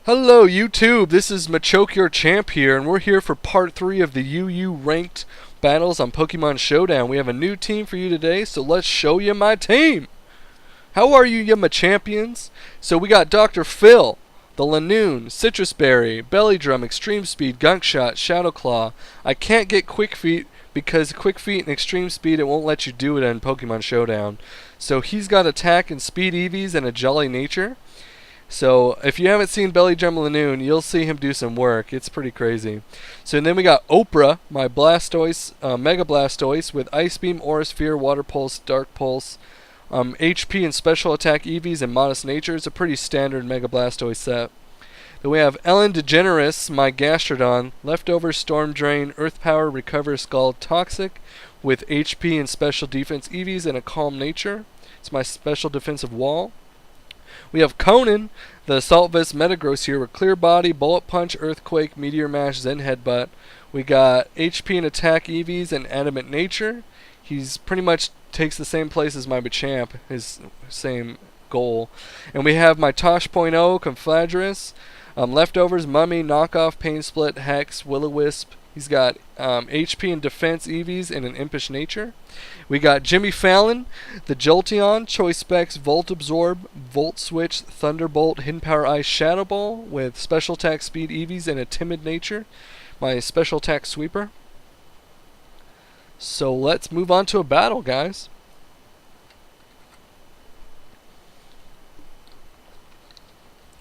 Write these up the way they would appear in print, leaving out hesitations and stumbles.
Hello YouTube, this is Machoke, YourChamp here, and we're here for part 3 of the UU ranked battles on Pokemon Showdown. We have a new team for you today, so let's show you my team! How are you Machampions? So we got Dr. Phil, the Lanoon, Citrus Berry, Belly Drum, Extreme Speed, Gunk Shot, Shadow Claw. I can't get Quick Feet because Quick Feet and Extreme Speed, it won't let you do it in Pokemon Showdown. So he's got Attack and Speed EVs and a Jolly Nature. So if you haven't seen Belly Drum Lanoon, you'll see him do some work. It's pretty crazy. So and then we got Oprah, my Blastoise, Mega Blastoise with Ice Beam, Aura Sphere, Water Pulse, Dark Pulse, HP and Special Attack EVs and Modest Nature. It's a pretty standard Mega Blastoise set. Then we have Ellen DeGeneres, my Gastrodon, Leftover, Storm Drain, Earth Power, Recover, Scald, Toxic with HP and Special Defense EVs and a Calm Nature. It's my Special Defensive Wall. We have Conan, the Assault Vest Metagross here with Clear Body, Bullet Punch, Earthquake, Meteor Mash, Zen Headbutt. We got HP and Attack EVs and Adamant Nature. He's pretty much takes the same place as my Machamp, his same goal. And we have my Tosh.0, Confladrus, Leftovers, Mummy, Knockoff, Pain Split, Hex, Will-O-Wisp. He's got HP and Defense EVs and an Impish Nature. We got Jimmy Fallon, the Jolteon, Choice Specs, Volt Absorb, Volt Switch, Thunderbolt, Hidden Power Ice, Shadow Ball with Special Attack Speed EVs and a Timid Nature. My Special Attack Sweeper. So let's move on to a battle, guys.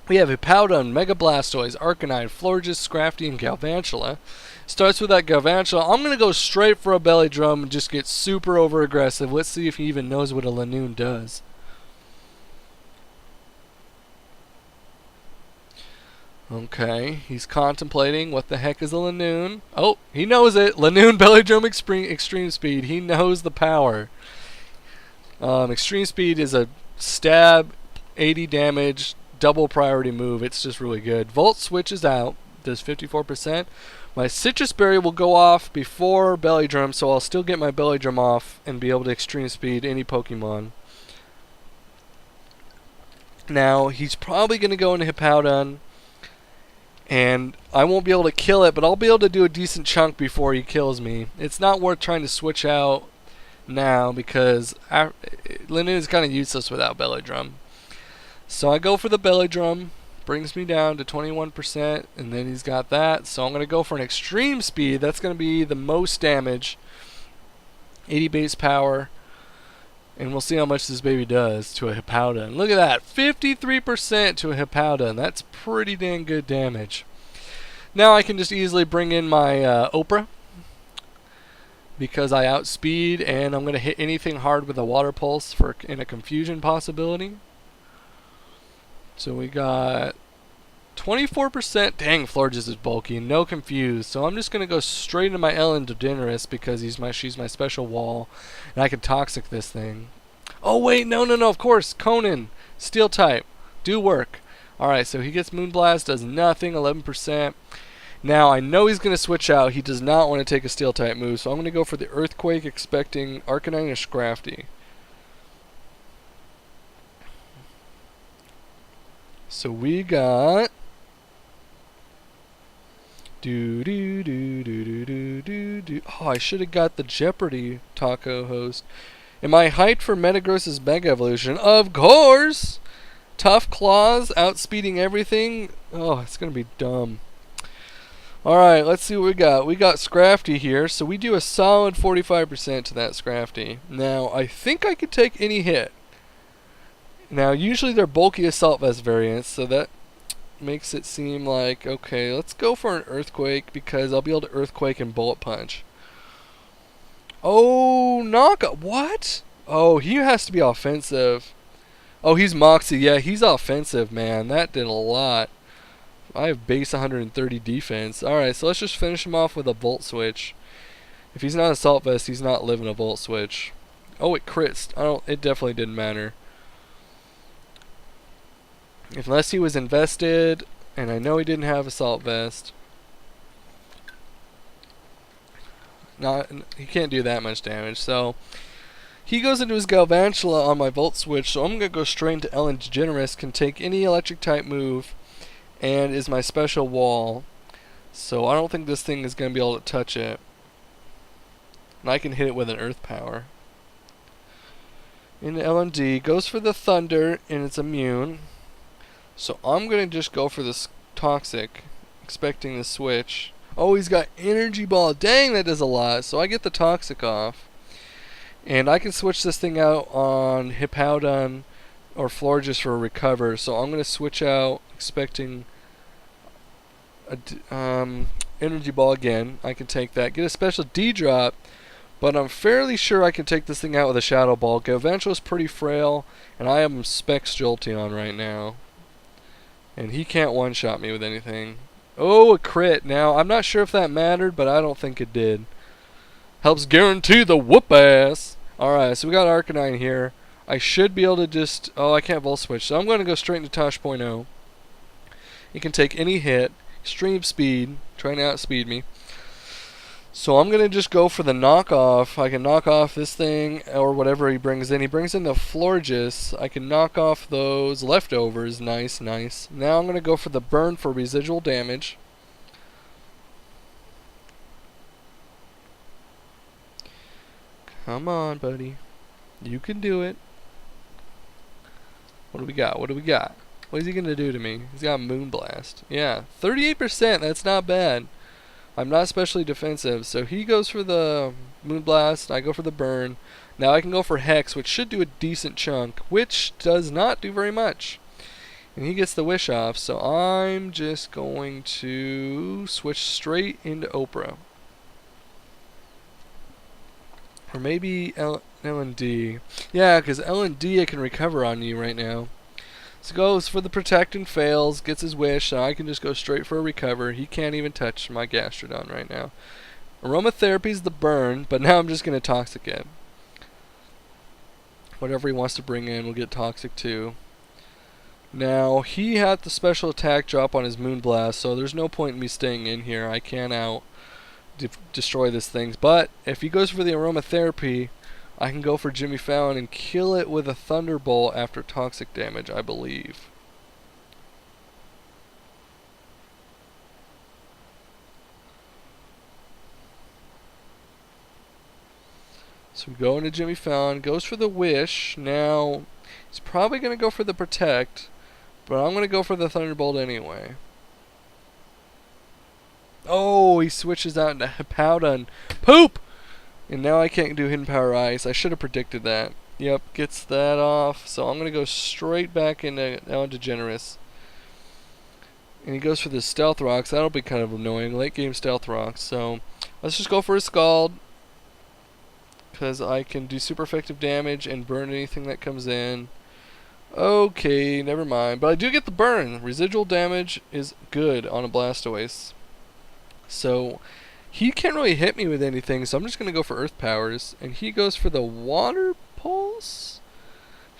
We have Hippowdon, Mega Blastoise, Arcanine, Florges, Scrafty, and Galvantula. Starts with that Galvantula. I'm going to go straight for a Belly Drum and just get super over aggressive. Let's see if he even knows what a Lanoon does. Okay, he's contemplating what the heck is a Lanoon. Oh, he knows it. Lanoon, Belly Drum, Extreme Speed. He knows the power. Extreme Speed is a stab, 80 damage, double priority move. It's just really good. Volt switches out, does 54%. My Citrus Berry will go off before Belly Drum, so I'll still get my Belly Drum off and be able to Extreme Speed any Pokemon. Now, he's probably going to go into Hippowdon, and I won't be able to kill it, but I'll be able to do a decent chunk before he kills me. It's not worth trying to switch out now because Lanoon is kind of useless without Belly Drum. So I go for the Belly Drum, brings me down to 21%, and then he's got that. So I'm going to go for an Extreme Speed. That's going to be the most damage, 80 base power, and we'll see how much this baby does to a Hippowdon. Look at that, 53% to a Hippowdon. That's pretty dang good damage. Now I can just easily bring in my Oprah because I outspeed, and I'm going to hit anything hard with a Water Pulse in a Confusion possibility. So we got 24%. Dang, Florges is bulky. No Confused. So I'm just going to go straight into my Ellen DeGeneres because she's my special wall. And I can Toxic this thing. Oh, wait. No. Of course. Conan. Steel type. Do work. Alright, so he gets Moonblast. Does nothing. 11%. Now, I know he's going to switch out. He does not want to take a Steel type move. So I'm going to go for the Earthquake expecting Arcanine or Scrafty. So we got Oh, I should have got the Jeopardy taco host. Am I hyped for Metagross's Mega Evolution? Of course! Tough Claws, outspeeding everything. Oh, it's gonna be dumb. Alright, let's see what we got. We got Scrafty here, so we do a solid 45% to that Scrafty. Now, I think I could take any hit. Now, usually they're bulky Assault Vest variants, so that makes it seem like, okay, let's go for an Earthquake because I'll be able to Earthquake and Bullet Punch. Oh, what? Oh, he has to be offensive. Oh, he's Moxie. Yeah, he's offensive, man. That did a lot. I have base 130 defense. Alright, so let's just finish him off with a Volt Switch. If he's not Assault Vest, he's not living a Volt Switch. Oh, it crits. It definitely didn't matter. Unless he was invested, and I know he didn't have Assault Vest. He can't do that much damage, so he goes into his Galvantula on my Volt Switch, so I'm going to go straight into Ellen DeGeneres, can take any electric type move, and is my special wall. So I don't think this thing is going to be able to touch it. And I can hit it with an earth power. In LND, goes for the thunder, and it's immune. So I'm going to just go for this toxic, expecting the switch. Oh, he's got energy ball. Dang, that does a lot. So I get the toxic off. And I can switch this thing out on Hippowdon or Florges for a recover. So I'm going to switch out, expecting a energy ball again. I can take that. Get a special D drop. But I'm fairly sure I can take this thing out with a Shadow Ball. Galvantul's pretty frail, and I am Specs Jolteon right now. And he can't one-shot me with anything. Oh, a crit. Now, I'm not sure if that mattered, but I don't think it did. Helps guarantee the whoop-ass. Alright, so we got Arcanine here. I should be able to just... Oh, I can't Volt Switch, so I'm going to go straight into Tosh.0. He can take any hit. Extreme speed. Trying to outspeed me. So I'm going to just go for the knockoff. I can knock off this thing or whatever he brings in. He brings in the Florges. I can knock off those leftovers. Nice, nice. Now I'm going to go for the burn for residual damage. Come on, buddy. You can do it. What do we got? What do we got? What is he going to do to me? He's got Moonblast. Yeah, 38%. That's not bad. I'm not especially defensive, so he goes for the Moonblast, I go for the Burn. Now I can go for Hex, which should do a decent chunk, which does not do very much. And he gets the Wish off, so I'm just going to switch straight into Oprah. Or maybe L&D. Yeah, because L&D I can recover on you right now. So goes for the Protect and fails, gets his wish, so I can just go straight for a recover. He can't even touch my Gastrodon right now. Aromatherapy's the burn, but now I'm just going to Toxic it. Whatever he wants to bring in will get Toxic too. Now, he had the special attack drop on his Moonblast, so there's no point in me staying in here. I can't destroy this thing. But if he goes for the Aromatherapy, I can go for Jimmy Fallon and kill it with a Thunderbolt after toxic damage, I believe. So we go into Jimmy Fallon, goes for the Wish. Now, he's probably going to go for the Protect, but I'm going to go for the Thunderbolt anyway. Oh, he switches out into Hippowdon. Poop! And now I can't do Hidden Power Ice. I should have predicted that. Yep, gets that off. So I'm going to go straight back into Ellen DeGeneres. And he goes for the Stealth Rocks. That'll be kind of annoying. Late game Stealth Rocks. So let's just go for a Scald. Because I can do super effective damage and burn anything that comes in. Okay, never mind. But I do get the burn. Residual damage is good on a Blastoise. So he can't really hit me with anything, so I'm just going to go for Earth Powers. And he goes for the Water Pulse?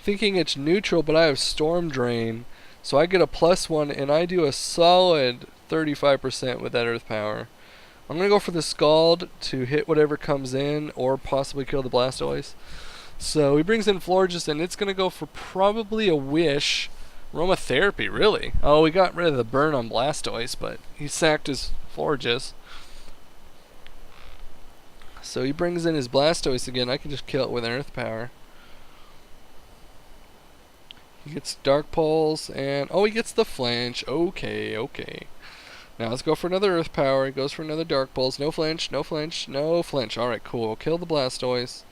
Thinking it's neutral, but I have Storm Drain. So I get a +1, and I do a solid 35% with that Earth Power. I'm going to go for the Scald to hit whatever comes in, or possibly kill the Blastoise. So he brings in Florges, and it's going to go for probably a Wish. Aromatherapy, really? Oh, we got rid of the burn on Blastoise, but he sacked his Florges. So he brings in his Blastoise again. I can just kill it with an Earth Power. He gets Dark Pulse, and oh, he gets the Flinch. Okay, okay. Now let's go for another Earth Power. He goes for another Dark Pulse. No flinch, no flinch, no flinch. Alright, cool. Kill the Blastoise.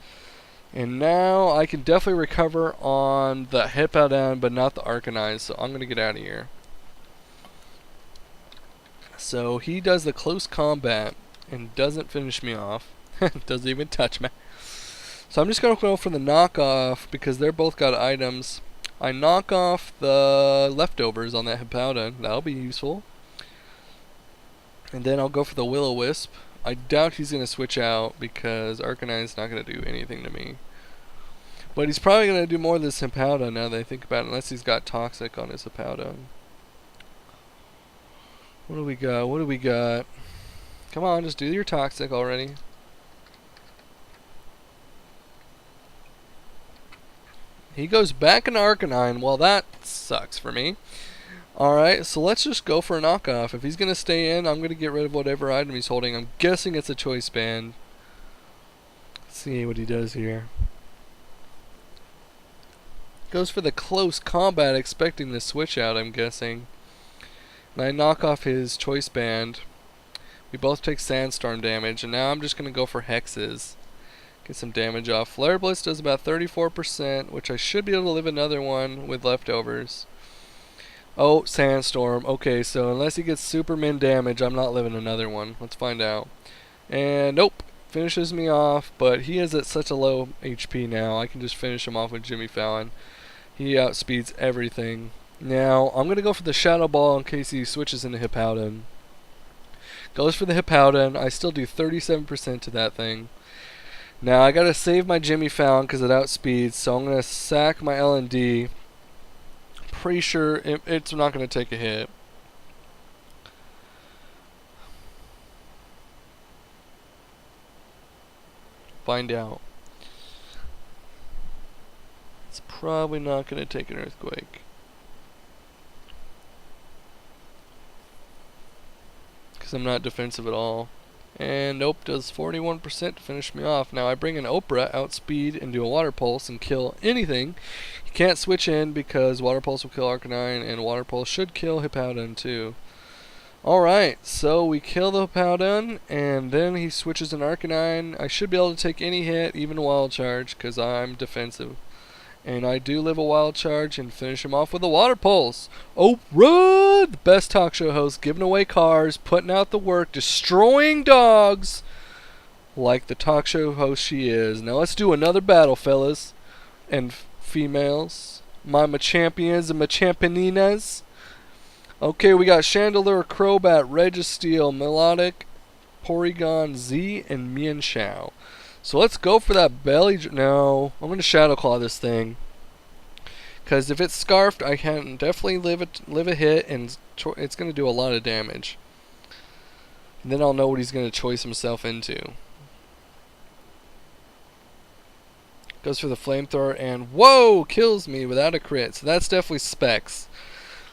And now I can definitely recover on the Hippowdon, but not the Arcanine, so I'm going to get out of here. So he does the close combat and doesn't finish me off. Doesn't even touch me. So I'm just going to go for the knockoff because they're both got items. I knock off the leftovers on that Hippowdon. That'll be useful. And then I'll go for the Will-O-Wisp. I doubt he's going to switch out because Arcanine's not going to do anything to me. But he's probably going to do more of this Hippowdon now that I think about it, unless he's got Toxic on his Hippowdon. What do we got? What do we got? Come on, just do your Toxic already. He goes back into Arcanine. Well, that sucks for me. Alright, so let's just go for a knockoff. If he's going to stay in, I'm going to get rid of whatever item he's holding. I'm guessing it's a choice band. Let's see what he does here. Goes for the close combat, expecting the switch out, I'm guessing. And I knock off his choice band. We both take sandstorm damage, and now I'm just going to go for hexes. Get some damage off. Flare Blitz does about 34%, which I should be able to live another one with leftovers. Oh, sandstorm. Okay, so unless he gets Superman damage, I'm not living another one. Let's find out. And nope, finishes me off, but he is at such a low HP now. I can just finish him off with Jimmy Fallon. He outspeeds everything. Now, I'm going to go for the Shadow Ball in case he switches into Hippowdon. Goes for the Hippowdon. I still do 37% to that thing. Now, I got to save my Jimmy Fallon because it outspeeds, so I'm going to sack my L&D. Pretty sure it's not going to take a hit. Find out. It's probably not going to take an earthquake. Because I'm not defensive at all. And nope, does 41% to finish me off. Now I bring an Oprah, outspeed, and do a Water Pulse and kill anything. He can't switch in because Water Pulse will kill Arcanine, and Water Pulse should kill Hippowdon too. Alright, so we kill the Hippowdon, and then he switches an Arcanine. I should be able to take any hit, even Wild Charge, because I'm defensive. And I do live a Wild Charge and finish him off with a Water Pulse. Oh, run! The best talk show host, giving away cars, putting out the work, destroying dogs, like the talk show host she is. Now let's do another battle, fellas and females. My Machampions and Machampaninas. Okay, we got Chandelure, Crobat, Registeel, Melodic, Porygon, Z, and Mian Shao. So let's go for that belly. No, I'm going to Shadow Claw this thing. Because if it's Scarfed, I can definitely live a hit, and it's going to do a lot of damage. And then I'll know what he's going to choice himself into. Goes for the Flamethrower, and whoa! Kills me without a crit. So that's definitely Specs.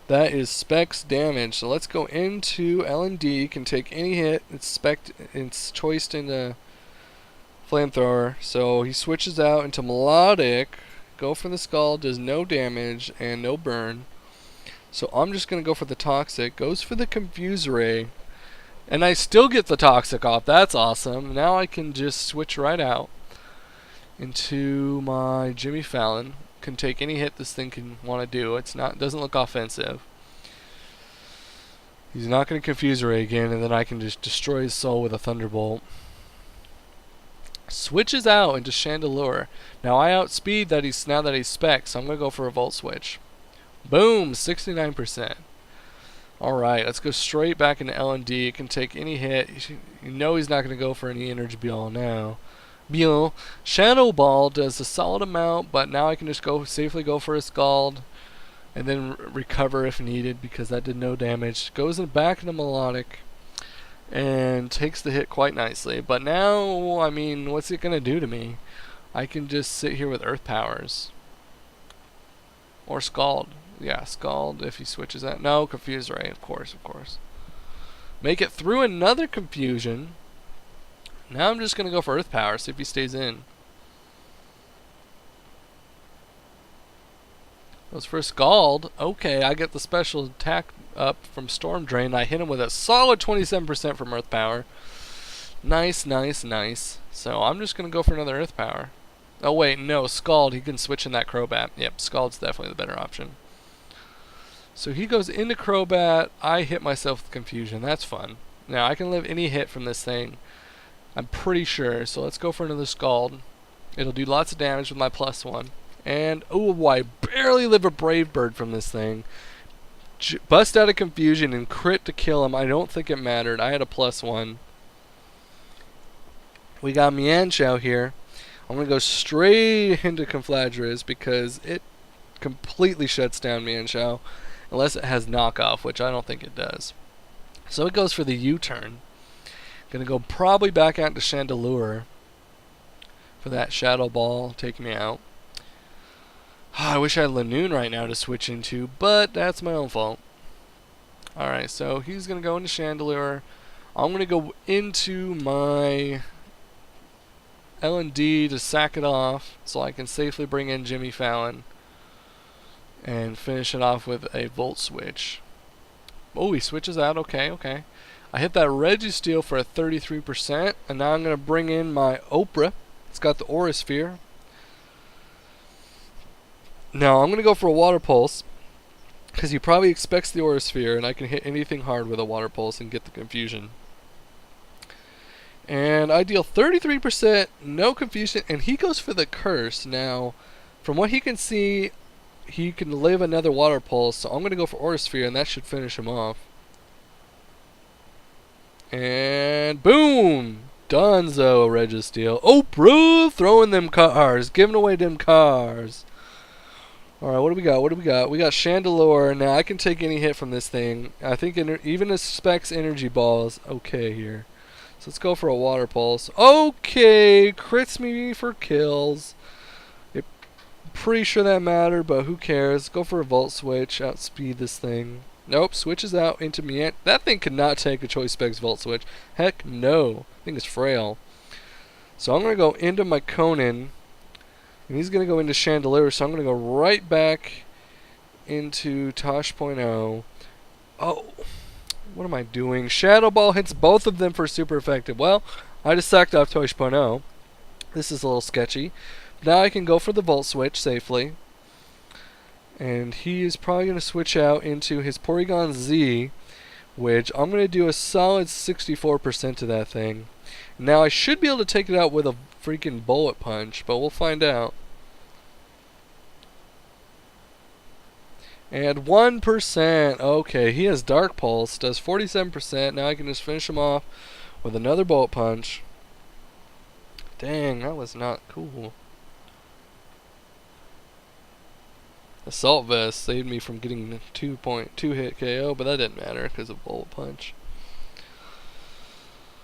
That is Specs damage. So let's go into L&D. Can take any hit. It's choiced into Flamethrower. So he switches out into Melodic. Go for the Skull. Does no damage and no burn. So I'm just going to go for the Toxic. Goes for the Confuse Ray. And I still get the Toxic off. That's awesome. Now I can just switch right out into my Jimmy Fallon. Can take any hit this thing can want to do. Doesn't look offensive. He's not going to Confuse Ray again, and then I can just destroy his soul with a Thunderbolt. Switches out into Chandelure. Now I outspeed that he's Spec, so I'm going to go for a Volt Switch. Boom, 69%. Alright, let's go straight back into L&D. It can take any hit. You know he's not going to go for any Energy Ball now. Shadow Ball does a solid amount, but now I can just safely go for a Scald and then recover if needed because that did no damage. Goes back into Melodic and takes the hit quite nicely. But now, I mean, what's it going to do to me? I can just sit here with Earth Powers. Or Scald. Yeah, Scald if he switches out. No, Confuse Ray, of course. Make it through another Confusion. Now I'm just going to go for Earth Power, see if he stays in. Goes for a Scald. Okay, I get the special attack up from Storm Drain. I hit him with a solid 27% from Earth Power. Nice. So I'm just going to go for another Earth Power. Oh wait, no, Scald. He can switch in that Crobat. Yep, Scald's definitely the better option. So he goes into Crobat. I hit myself with Confusion. That's fun. Now I can live any hit from this thing. I'm pretty sure. So let's go for another Scald. It'll do lots of damage with my +1. And, oh, I barely live a Brave Bird from this thing. Bust out a Confusion and crit to kill him. I don't think it mattered. I had a +1. We got Mian Shao here. I'm going to go straight into Conflagius because it completely shuts down Mian Shao. Unless it has knockoff, which I don't think it does. So it goes for the U-turn. Gonna go probably back out to Chandelure for that Shadow Ball. Take me out. I wish I had Lanoon right now to switch into, but that's my own fault. Alright, so he's going to go into Chandelier. I'm going to go into my L&D to sack it off so I can safely bring in Jimmy Fallon and finish it off with a Volt Switch. Oh, he switches out. Okay, okay. I hit that Registeel for a 33%, and now I'm going to bring in my Oprah. It's got the Aura Sphere. Now I'm going to go for a Water Pulse, because he probably expects the Aura Sphere, and I can hit anything hard with a Water Pulse and get the confusion. And I deal 33%, no confusion, and he goes for the Curse. Now, from what he can see, he can live another Water Pulse, so I'm going to go for Aura Sphere, and that should finish him off. And boom! Donzo Registeel. Oh, bro! Throwing them cars. Giving away them cars. Alright, what do we got? What do we got? We got Chandelure. Now, I can take any hit from this thing. I think even a Specs Energy Ball is okay here. So let's go for a Water Pulse. Okay! Crits me for kills. Pretty sure that mattered, but who cares? Go for a Volt Switch. Outspeed this thing. Nope, switches out into me. That thing could not take a Choice Specs Volt Switch. Heck no. I think it's frail. So I'm going to go into my Conan. And he's going to go into Chandelier. So I'm going to go right back into Tosh.0. Oh, what am I doing? Shadow Ball hits both of them for super effective. Well, I just sacked off Tosh.0. This is a little sketchy. Now I can go for the Volt Switch safely. And he is probably going to switch out into his Porygon Z, which I'm going to do a solid 64% to that thing. Now I should be able to take it out with a freaking Bullet Punch, but we'll find out. And 1%. Okay, he has Dark Pulse, does 47%. Now I can just finish him off with another Bullet Punch. Dang, that was not cool. Assault Vest saved me from getting 2.2 hit KO, but that didn't matter because of Bullet Punch.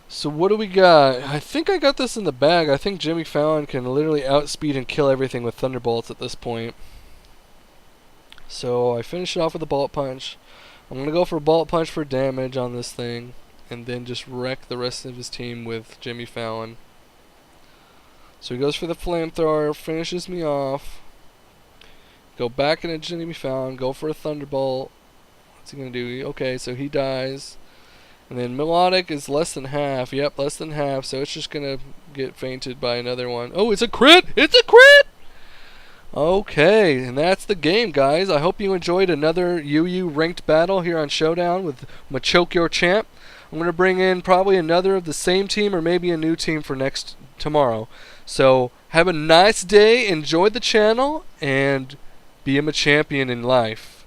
So what do we got? I think I got this in the bag. I think Jimmy Fallon can literally outspeed and kill everything with Thunderbolts at this point. So I finish it off with a Bullet Punch. I'm going to go for a Bullet Punch for damage on this thing, and then just wreck the rest of his team with Jimmy Fallon. So he goes for the Flamethrower, finishes me off. Go back into Jimmy Fallon, go for a Thunderbolt. What's he going to do? Okay, so he dies. And then Melodic is less than half. Yep, less than half, so it's just going to get fainted by another one. Oh, it's a crit! It's a crit! Okay, and that's the game, guys. I hope you enjoyed another UU ranked battle here on Showdown with Machoke, YourChamp. I'm going to bring in probably another of the same team or maybe a new team for tomorrow. So, have a nice day, enjoy the channel, and be a Machampion in life.